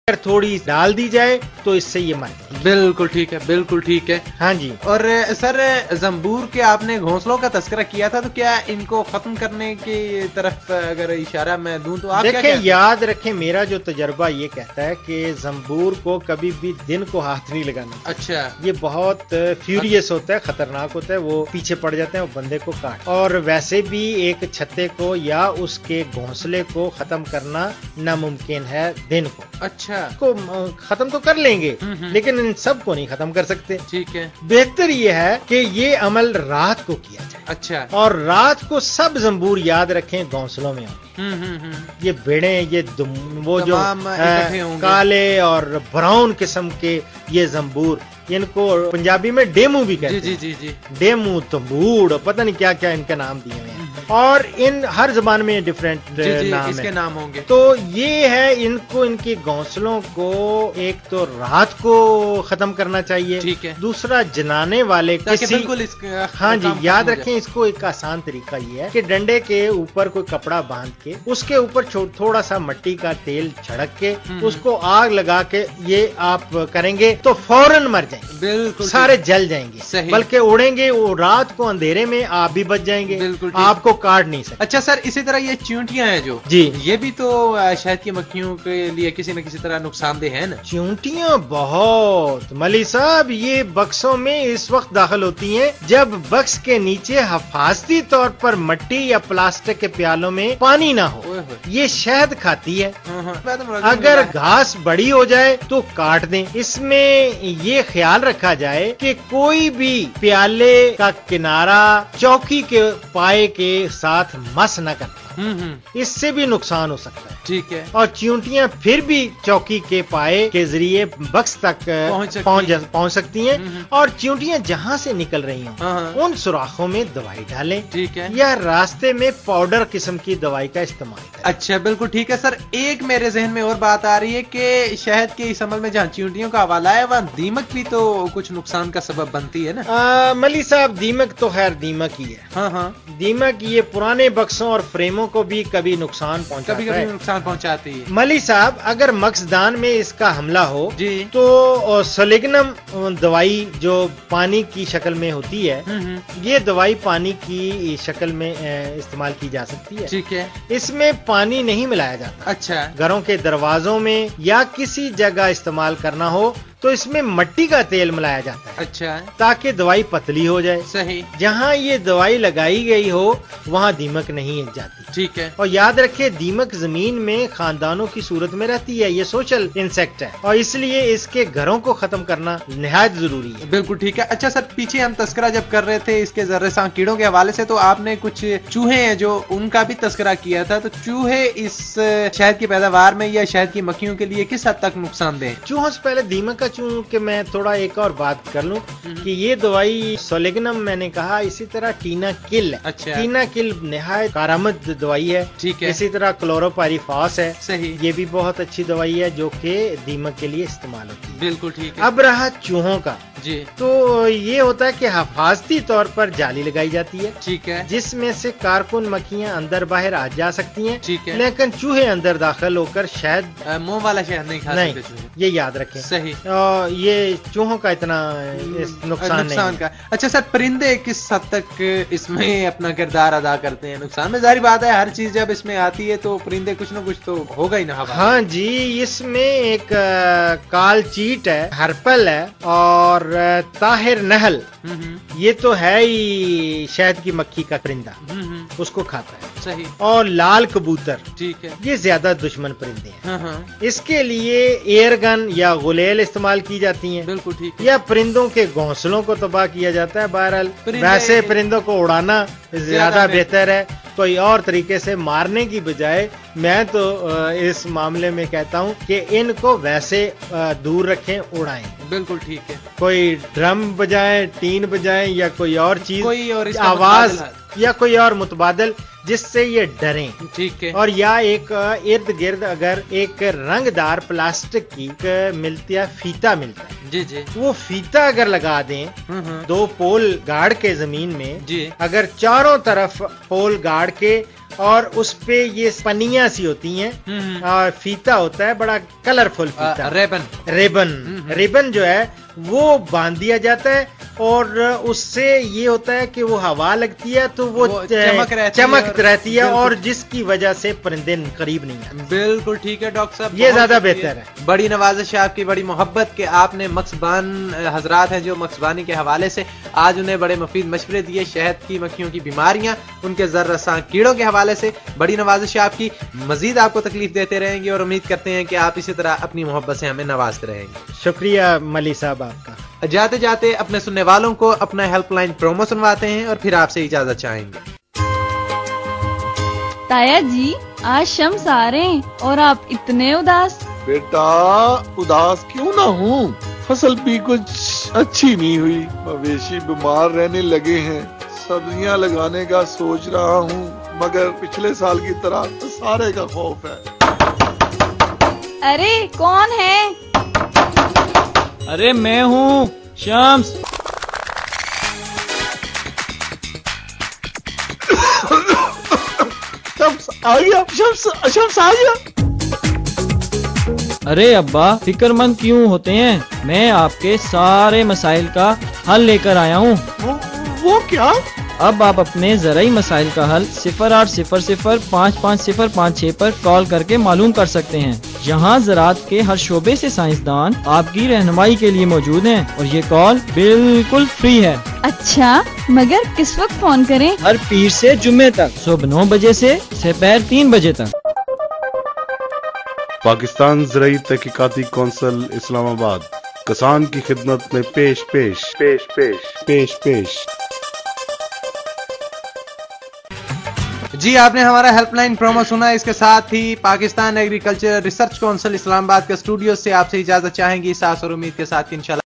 اگر تھوڑی ڈال دی جائے تو اس سے یہ مر جائے. بالکل ٹھیک ہے، بالکل ٹھیک ہے. ہاں جی. اور سر زنبور کے آپ نے گھونسلوں کا تذکرہ کیا تھا، تو کیا ان کو ختم کرنے کی طرف اگر اشارہ میں دوں تو آپ دیکھیں یاد رکھیں، میرا جو تجربہ یہ کہتا ہے کہ زنبور کو کبھی بھی دن کو ہاتھ نہیں لگانا. اچھا. یہ بہت فیوریس ہوتا ہے، خطرناک ہوتا ہے، وہ پیچھے پڑ جاتے ہیں، وہ بندے کو کاٹ. اور ویسے بھی ایک چھتے کو یا اس کے گھونسلے کو ختم کرنا ناممکن ہے دن کو. اچھا. کو ختم تو کر لیں گے لیکن ان سب کو نہیں ختم کر سکتے. ٹھیک ہے. بہتر یہ ہے کہ یہ عمل رات کو کیا جائے. اچھا. اور رات کو سب زنبور یاد رکھیں گھونسلوں میں ہوں. یہ بھیڑیں، یہ وہ جو کالے اور براؤن قسم کے یہ زنبور، ان کو پنجابی میں ڈیمو بھی کہتے ہیں. جی. ڈیمو، تمبوڑ، پتہ نہیں کیا کیا ان کا نام دیے ہوئے ہیں، اور ان ہر زبان میں ڈفرینٹ نام اس کے نام ہوں گے. تو یہ ہے ان کے گھونسلوں کو ایک تو رات کو ختم کرنا چاہیے. ٹھیک ہے. دوسرا جنانے والے بالکل ہاں جی یاد رکھیں، اس کو ایک آسان طریقہ یہ ہے کہ ڈنڈے کے اوپر کوئی کپڑا باندھ کے اس کے اوپر تھوڑا سا مٹی کا تیل چھڑک کے اس کو آگ لگا کے یہ آپ کریں گے تو فوراً مر جائیں گے. بالکل. سارے جل جائیں گے. صحیح. بلکہ اڑیں گے. وہ رات کو اندھیرے میں آپ بھی بچ جائیں گے. بالکل. آپ کو کاٹ نہیں سکتے. اچھا سر، اسی طرح یہ چیونٹیاں ہیں جو جی، یہ بھی تو شہد کی مکھیوں کے لیے کسی نہ کسی طرح نقصان دہ ہے نا؟ چیونٹیاں بہت ملی صاحب، یہ بکسوں میں اس وقت داخل ہوتی ہیں جب بکس کے نیچے حفاظتی طور پر مٹی یا پلاسٹک کے پیالوں میں پانی نہ ہو. یہ شہد کھاتی ہے. اگر گھاس بڑی ہو جائے تو کاٹ دیں. اس میں یہ خیال رکھا جائے کہ کوئی بھی پیالے کا کنارہ چوکی کے پائے کے ساتھ مس نہ کرتا. اس سے بھی نقصان ہو سکتا ہے. ٹھیک ہے. اور چیونٹیاں پھر بھی چوکی کے پائے کے ذریعے بکس تک پہنچ سکتی ہیں. اور چیونٹیاں جہاں سے نکل رہی ہوں ان سوراخوں میں دوائی ڈالیں. ٹھیک ہے. یا راستے میں پاؤڈر قسم کی دوائی کا استعمال کریں. اچھا بالکل ٹھیک ہے سر. ایک میرے ذہن میں اور بات آ رہی ہے کہ شہد کے اس عمل میں جہاں چیونٹیوں کا حوالہ ہے وہاں دیمک بھی تو کچھ نقصان کا سبب بنتی ہے نا؟ ملی صاحب دیمک تو خیر دیمک ہی ہے. دیمک یہ پرانے بکسوں اور فریموں کو بھی کبھی نقصان پہنچاتی ہے. ملی صاحب اگر مقصدان میں اس کا حملہ ہو جی تو سلیگنم دوائی جو پانی کی شکل میں ہوتی ہے، یہ دوائی پانی کی شکل میں استعمال کی جا سکتی ہے. ٹھیک ہے. اس میں پانی نہیں ملایا جاتا. اچھا. گھروں کے دروازوں میں یا کسی جگہ استعمال کرنا ہو تو اس میں مٹی کا تیل ملایا جاتا ہے. اچھا. تاکہ دوائی پتلی ہو جائے. صحیح. جہاں یہ دوائی لگائی گئی ہو وہاں دیمک نہیں جاتی. ٹھیک ہے. اور یاد رکھے دیمک زمین میں خاندانوں کی صورت میں رہتی ہے. یہ سوشل انسیکٹ ہے اور اس لیے اس کے گھروں کو ختم کرنا نہایت ضروری ہے. بالکل ٹھیک ہے. اچھا سر، پیچھے ہم تذکرہ جب کر رہے تھے اس کے ذرے سان کیڑوں کے حوالے سے تو آپ نے کچھ چوہے ہیں جو ان کا بھی تذکرہ کیا تھا. تو چوہے اس شہد کی پیداوار میں یا شہد کی مکھیوں کے لیے کس حد تک نقصان دہ ہیں؟ چوہوں سے پہلے دیمک کا کہ میں تھوڑا ایک اور بات کر لوں کہ یہ دوائی سولیگنم میں نے کہا، اسی طرح ٹینا کل ہے. اچھا. ٹینا کل نہایت کارآمد دوائی ہے. ٹھیک ہے. اسی طرح کلوروپائریفاس ہے. صحیح. یہ بھی بہت اچھی دوائی ہے جو کہ دیمک کے لیے استعمال ہوتی ہے. بالکل ٹھیک ہے. اب رہا چوہوں کا. جی. تو یہ ہوتا ہے کہ حفاظتی طور پر جالی لگائی جاتی ہے. ٹھیک ہے. جس میں سے کارکن مکھیاں اندر باہر آ جا سکتی ہیں. ٹھیک ہے. لیکن چوہے اندر داخل ہو کر شہد منہ والا شہد نہیں کھا سکتے چوہے. یہ یاد رکھیں. صحیح. یہ چوہوں کا اتنا نقصان نہیں کا. اچھا سر، پرندے کس حد تک اس میں اپنا کردار ادا کرتے ہیں نقصان میں؟ ظاہر بات ہے ہر چیز جب اس میں آتی ہے تو پرندے کچھ نہ کچھ تو ہوگا ہی نا. ہاں جی، اس میں ایک کال چیٹ ہے، ہرپل ہے اور طاہر نحل. یہ تو ہے ہی شہد کی مکھی کا پرندہ، اس کو کھاتا ہے. صحیح. اور لال کبوتر. ٹھیک ہے. یہ زیادہ دشمن پرندے ہیں. اس کے لیے ایئر گن یا غلیل استعمال کی جاتی ہیں. بالکل ٹھیک. یا پرندوں کے گھونسلوں کو تباہ کیا جاتا ہے. بہرحال ویسے پرندوں کو اڑانا زیادہ بہتر ہے، کوئی اور طریقے سے مارنے کی بجائے. میں تو اس معاملے میں کہتا ہوں کہ ان کو ویسے دور رکھیں، اڑائیں. بالکل ٹھیک ہے. کوئی ڈرم بجائیں، ٹین بجائیں یا کوئی اور چیز، کوئی اور آواز یا کوئی اور متبادل جس سے یہ ڈریں. ٹھیک ہے. اور یا ایک ارد گرد اگر ایک رنگ دار پلاسٹک کی ملتی ہے، فیتا ملتا ہے. جی جی. وہ فیتا اگر لگا دیں 2 پول گاڑ کے زمین میں. جی. اگر چاروں طرف پول گاڑ کے اور اس پہ یہ پنیاں سی ہوتی ہیں اور فیتا ہوتا ہے بڑا کلرفل فیتا، ریبن جو ہے وہ باندھ دیا جاتا ہے اور اس سے یہ ہوتا ہے کہ وہ ہوا لگتی ہے تو وہ چمک رہتی ہے اور جس کی وجہ سے پرندے قریب نہیں آتے۔ بالکل ٹھیک ہے ڈاکٹر صاحب، یہ زیادہ بہتر ہے۔ بڑی نوازش ہے آپ کی، بڑی محبت کہ آپ نے مکسبان حضرات ہیں جو مکسبانی کے حوالے سے آج انہیں بڑے مفید مشورے دیے، شہد کی مکھیوں کی بیماریاں، ان کے ذر رساں کیڑوں کے حوالے سے۔ بڑی نوازش ہے آپ کی، مزید آپ کو تکلیف دیتے رہیں گے اور امید کرتے ہیں کہ آپ اسی طرح اپنی محبت سے ہمیں نوازتے رہیں گے۔ شکریہ ملی صاحب آپ کا۔ جاتے جاتے اپنے سننے والوں کو اپنا ہیلپ لائن پرومو سنواتے ہیں اور پھر آپ سے اجازت چاہیں گے۔ تایا جی آج شمس آ رہے ہیں اور آپ اتنے اداس۔ بیٹا اداس کیوں نہ ہوں، فصل بھی کچھ اچھی نہیں ہوئی، مویشی بیمار رہنے لگے ہیں، سبزیاں لگانے کا سوچ رہا ہوں مگر پچھلے سال کی طرح سارے کا خوف ہے۔ ارے کون ہے؟ ارے میں ہوں شمس۔ شمس آ گیا، شمس آ گیا۔ ارے ابا فکر مند کیوں ہوتے ہیں، میں آپ کے سارے مسائل کا حل لے کر آیا ہوں۔ وہ کیا؟ اب آپ اپنے زرعی مسائل کا حل 0800555056 پر کال کر کے معلوم کر سکتے ہیں۔ یہاں زراعت کے ہر شعبے سے سائنسدان آپ کی رہنمائی کے لیے موجود ہیں اور یہ کال بالکل فری ہے۔ اچھا مگر کس وقت فون کریں؟ ہر پیر سے جمعے تک صبح 9 بجے سے دوپہر 3 بجے تک۔ پاکستان زرعی تحقیقاتی کونسل اسلام آباد کسان کی خدمت میں پیش۔ جی آپ نے ہمارا ہیلپ لائن پرومو سنا، اس کے ساتھ ہی پاکستان ایگریکلچر ریسرچ کونسل اسلام آباد کے اسٹوڈیو سے آپ سے اجازت چاہیں گی، اس آس اور امید کے ساتھ کہ انشاءاللہ